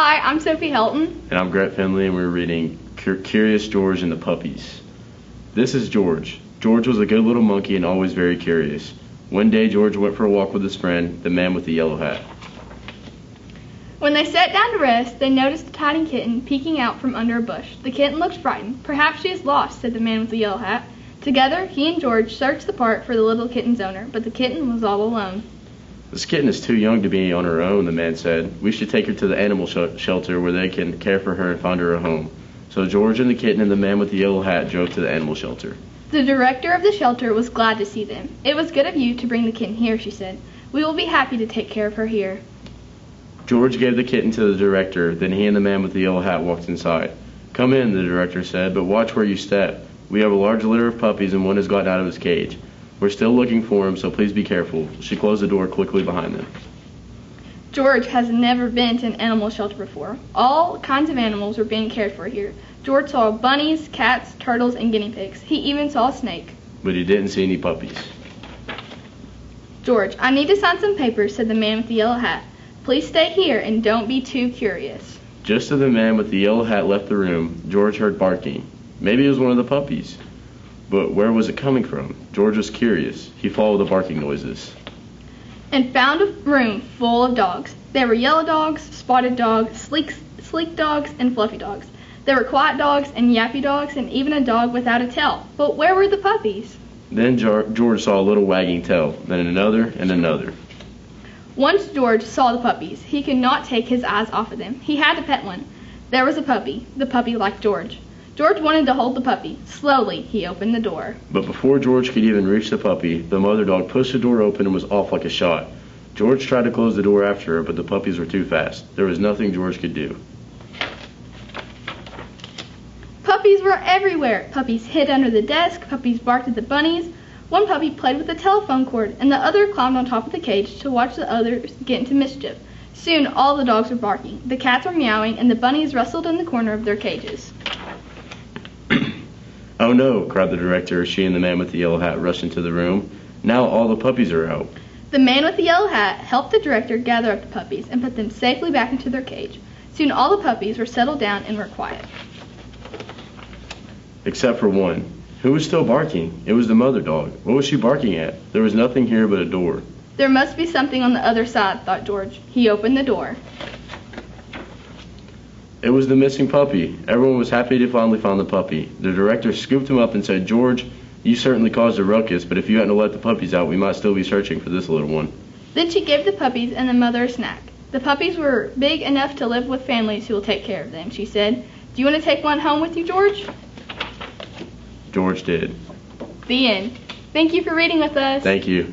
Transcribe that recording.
Hi, I'm Sophie Helton. And I'm Gret Finley, and we're reading Curious George and the Puppies. This is George. George was a good little monkey and always very curious. One day, George went for a walk with his friend, the man with the yellow hat. When they sat down to rest, they noticed a tiny kitten peeking out from under a bush. The kitten looked frightened. "Perhaps she is lost," said the man with the yellow hat. Together, he and George searched the park for the little kitten's owner, but the kitten was all alone. "This kitten is too young to be on her own," the man said. "We should take her to the animal shelter where they can care for her and find her a home." So George and the kitten and the man with the yellow hat drove to the animal shelter. The director of the shelter was glad to see them. "It was good of you to bring the kitten here," she said. "We will be happy to take care of her here." George gave the kitten to the director, then he and the man with the yellow hat walked inside. "Come in," the director said, "but watch where you step. We have a large litter of puppies and one has gotten out of his cage. We're still looking for him, so please be careful." She closed the door quickly behind them. George has never been to an animal shelter before. All kinds of animals were being cared for here. George saw bunnies, cats, turtles, and guinea pigs. He even saw a snake. But he didn't see any puppies. "George, I need to sign some papers," said the man with the yellow hat. "Please stay here and don't be too curious." Just as the man with the yellow hat left the room, George heard barking. Maybe it was one of the puppies. But where was it coming from? George was curious. He followed the barking noises and found a room full of dogs. There were yellow dogs, spotted dogs, sleek dogs, and fluffy dogs. There were quiet dogs and yappy dogs and even a dog without a tail. But where were the puppies? Then George saw a little wagging tail, then another and another. Once George saw the puppies, he could not take his eyes off of them. He had to pet one. There was a puppy. The puppy liked George. George wanted to hold the puppy. Slowly, he opened the door. But before George could even reach the puppy, the mother dog pushed the door open and was off like a shot. George tried to close the door after her, but the puppies were too fast. There was nothing George could do. Puppies were everywhere. Puppies hid under the desk. Puppies barked at the bunnies. One puppy played with the telephone cord, and the other climbed on top of the cage to watch the others get into mischief. Soon, all the dogs were barking. The cats were meowing, and the bunnies rustled in the corner of their cages. "Oh no," cried the director as she and the man with the yellow hat rushed into the room. "Now all the puppies are out." The man with the yellow hat helped the director gather up the puppies and put them safely back into their cage. Soon all the puppies were settled down and were quiet. Except for one. Who was still barking? It was the mother dog. What was she barking at? There was nothing here but a door. There must be something on the other side, thought George. He opened the door. It was the missing puppy. Everyone was happy to finally find the puppy. The director scooped him up and said, "George, you certainly caused a ruckus, but if you hadn't let the puppies out, we might still be searching for this little one." Then she gave the puppies and the mother a snack. "The puppies were big enough to live with families who will take care of them," she said. "Do you want to take one home with you, George?" George did. The end. Thank you for reading with us. Thank you.